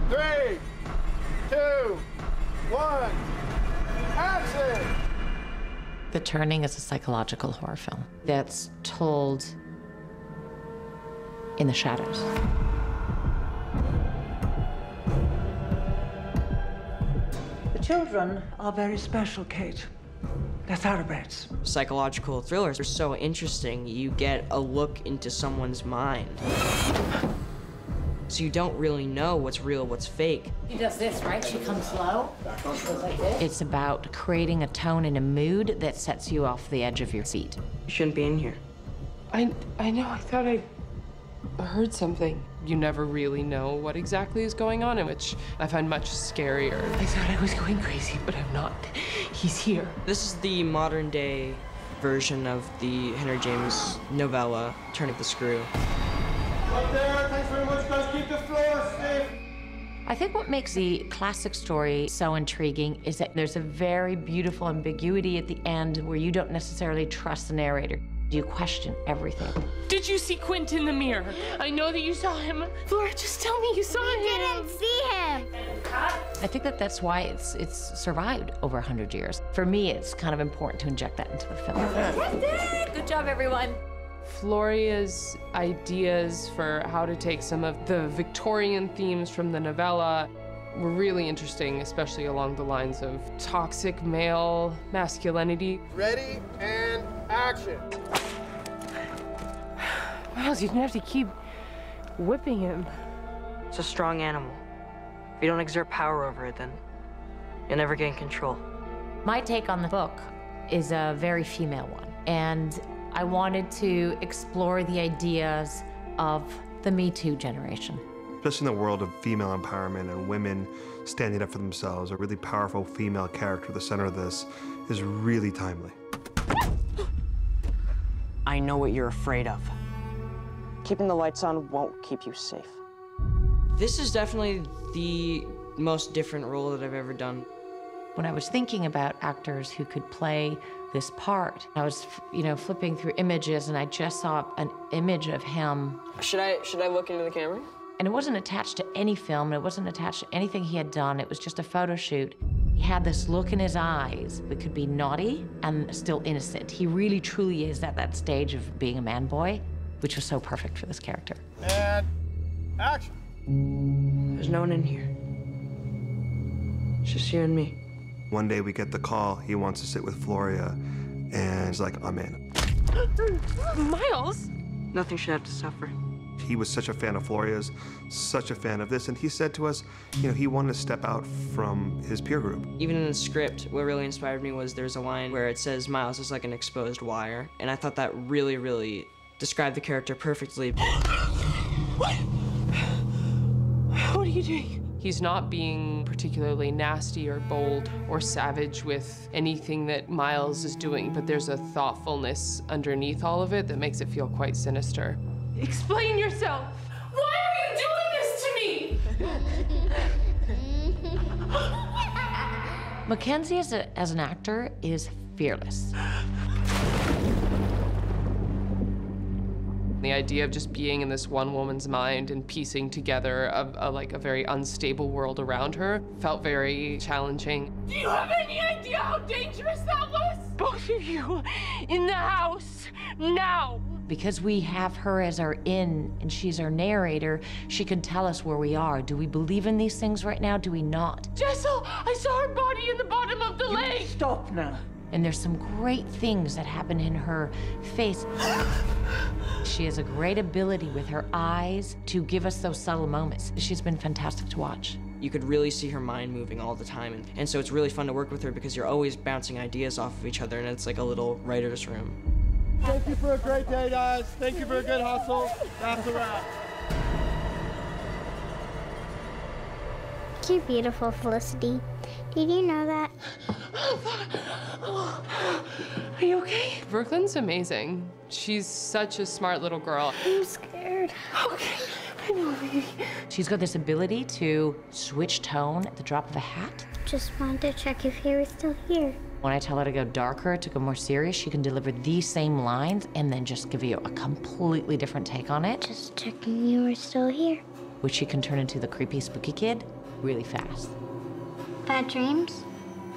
3, 2, 1, action! The Turning is a psychological horror film that's told in the shadows. The children are very special, Kate. They're thoroughbreds. Psychological thrillers are so interesting. You get a look into someone's mind. So you don't really know what's real, what's fake. She does this, right? She comes low. She goes like this. It's about creating a tone and a mood that sets you off the edge of your seat. You shouldn't be in here. I know, I thought I heard something. You never really know what exactly is going on, which I find much scarier. I thought I was going crazy, but I'm not. He's here. This is the modern day version of the Henry James novella, Turn of the Screw. Up there, thanks very much, guys. Keep the floor stiff. I think what makes the classic story so intriguing is that there's a very beautiful ambiguity at the end where you don't necessarily trust the narrator. You question everything. Did you see Quint in the mirror? I know that you saw him. Flora, just tell me you saw him. We didn't see him. I think that that's why it's survived over 100 years. For me, it's kind of important to inject that into the film. Good job, everyone. Floria's ideas for how to take some of the Victorian themes from the novella were really interesting, especially along the lines of toxic male masculinity. Ready and action. Miles, you didn't have to keep whipping him. It's a strong animal. If you don't exert power over it, then you'll never gain control. My take on the book is a very female one, and I wanted to explore the ideas of the Me Too generation. Especially in the world of female empowerment and women standing up for themselves, a really powerful female character at the center of this is really timely. I know what you're afraid of. Keeping the lights on won't keep you safe. This is definitely the most different role that I've ever done. When I was thinking about actors who could play this part, I was, flipping through images, and I just saw an image of him. Should I look into the camera? And it wasn't attached to any film, it wasn't attached to anything he had done. It was just a photo shoot. He had this look in his eyes that could be naughty and still innocent. He really, truly is at that stage of being a man boy, which was so perfect for this character. And action. There's no one in here. It's just you and me. One day we get the call, he wants to sit with Floria, and he's like, I'm in. Miles? Nothing should have to suffer. He was such a fan of Floria's, such a fan of this, and he said to us, he wanted to step out from his peer group. Even in the script, what really inspired me was there's a line where it says Miles is like an exposed wire, and I thought that really, really described the character perfectly. What? What are you doing? He's not being particularly nasty or bold or savage with anything that Miles is doing, but there's a thoughtfulness underneath all of it that makes it feel quite sinister. Explain yourself! Why are you doing this to me? Mackenzie as an actor is fearless. The idea of just being in this one woman's mind and piecing together a very unstable world around her felt very challenging. Do you have any idea how dangerous that was? Both of you in the house now. Because we have her as our in and she's our narrator, she can tell us where we are. Do we believe in these things right now? Do we not? Jessel, I saw her body in the bottom of the lake. Stop now. And there's some great things that happen in her face. She has a great ability with her eyes to give us those subtle moments. She's been fantastic to watch. You could really see her mind moving all the time, and so it's really fun to work with her because you're always bouncing ideas off of each other, and it's like a little writer's room. Thank you for a great day, guys. Thank you for a good hustle. That's a wrap. You're beautiful, Felicity. Did you know that? Are you okay? Brooklyn's amazing. She's such a smart little girl. I'm scared. Okay, I know, baby. She's got this ability to switch tone at the drop of a hat. Just wanted to check if you were still here. When I tell her to go darker, to go more serious, she can deliver these same lines and then just give you a completely different take on it. Just checking you were still here. Which she can turn into the creepy, spooky kid, really fast. Bad dreams?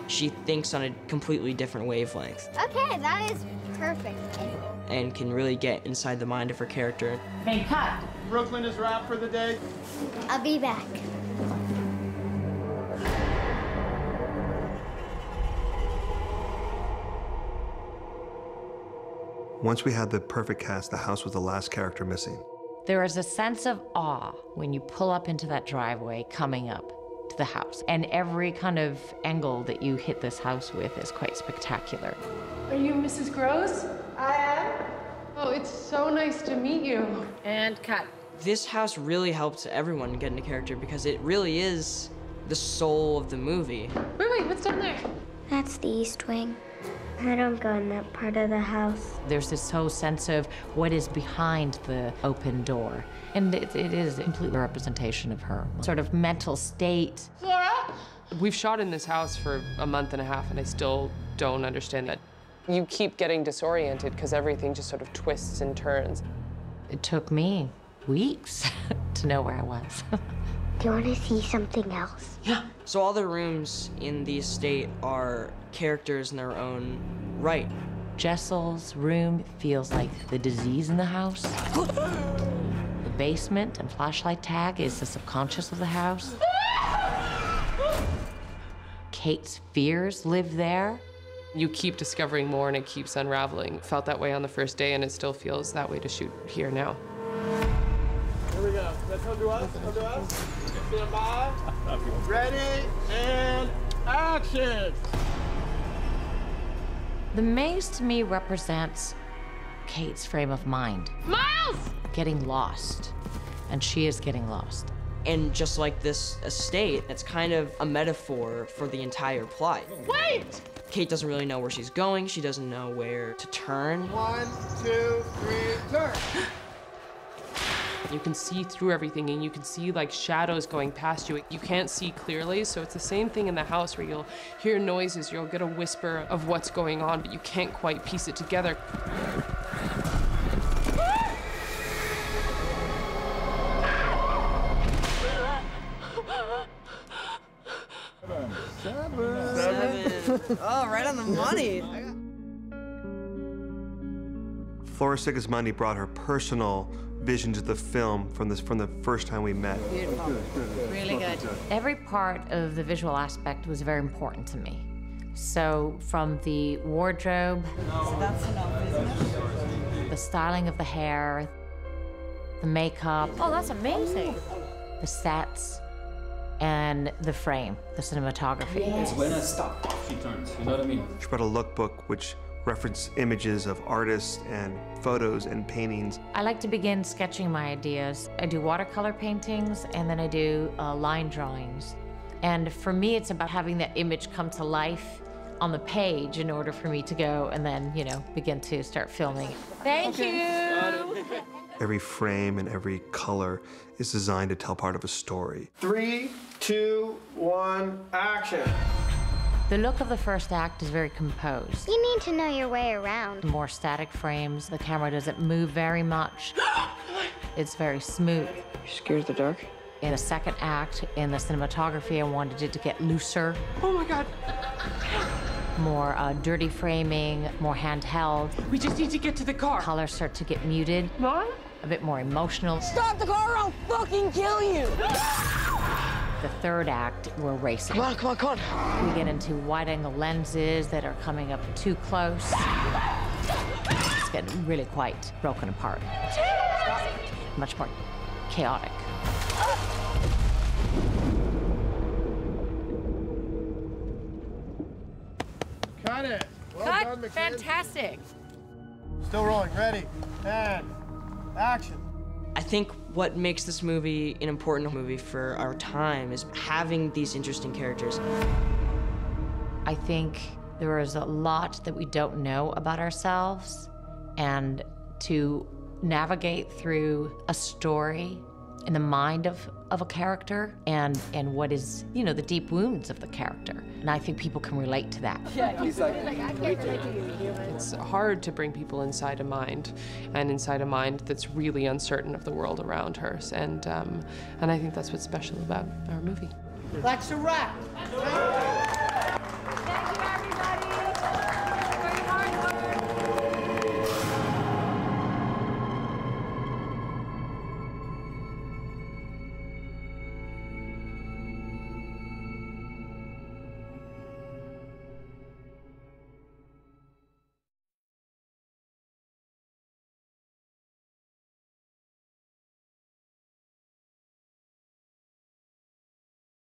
She thinks on a completely different wavelength Okay, that is perfect. and can really get inside the mind of her character. Hey, cut! Brooklyn is wrapped for the day. I'll be back. Once we had the perfect cast, the house was the last character missing. There is a sense of awe when you pull up into that driveway coming up to the house. And every kind of angle that you hit this house with is quite spectacular. Are you Mrs. Gross? I am. Oh, it's so nice to meet you. And cut. This house really helped everyone get into character because it really is the soul of the movie. Wait, what's down there? That's the East Wing. I don't go in that part of the house. There's this whole sense of what is behind the open door. And it is a complete representation of her sort of mental state. Flora? We've shot in this house for a month and a half, and I still don't understand that. You keep getting disoriented because everything just sort of twists and turns. It took me weeks to know where I was. Do you want to see something else? Yeah. So all the rooms in the estate are characters in their own right. Jessel's room feels like the disease in the house. The basement and flashlight tag is the subconscious of the house. Kate's fears live there. You keep discovering more and it keeps unraveling. It felt that way on the first day and it still feels that way to shoot here now. Here we go. Let's come to us. Come to us. Stand by. Ready and action. The maze to me represents Kate's frame of mind. Miles! Getting lost. And she is getting lost. And just like this estate, it's kind of a metaphor for the entire plot. Wait! Kate doesn't really know where she's going. She doesn't know where to turn. 1, 2, 3, turn. You can see through everything and you can see like shadows going past you. You can't see clearly, so it's the same thing in the house where you'll hear noises, you'll get a whisper of what's going on, but you can't quite piece it together. Seven. Oh, right on the money. Flora Sigismondi brought her personal vision to the film from the first time we met. Beautiful. Really good. Every part of the visual aspect was very important to me. So from the wardrobe, So that's enough, isn't it? the styling of the hair, the makeup. Oh, that's amazing. The sets and the frame, the cinematography. It's when I stop, she turns. You know what I mean? She brought a lookbook which referenced images of artists and photos and paintings. I like to begin sketching my ideas. I do watercolor paintings and then I do line drawings. And for me, it's about having that image come to life on the page in order for me to go and then, you know, begin to start filming. Thank you. Every frame and every color is designed to tell part of a story. 3, 2, 1, action. The look of the first act is very composed. You need to know your way around. More static frames. The camera doesn't move very much. It's very smooth. You scared of the dark? In the second act, in the cinematography, I wanted it to get looser. Oh my God. More dirty framing, more handheld. We just need to get to the car. Colors start to get muted. Mom? A bit more emotional. Stop the car or I'll fucking kill you! The third act, we're racing. Come on, come on, come on. We get into wide-angle lenses that are coming up too close. It's getting really quite broken apart. Much more chaotic. Cut it. Well done, McKinney. Fantastic. Still rolling. Ready and action. I think what makes this movie an important movie for our time is having these interesting characters. I think there is a lot that we don't know about ourselves, and to navigate through a story in the mind of a character and what is, you know, the deep wounds of the character. And I think people can relate to that. It's hard to bring people inside a mind, and inside a mind that's really uncertain of the world around her. And I think that's what's special about our movie. That's a wrap.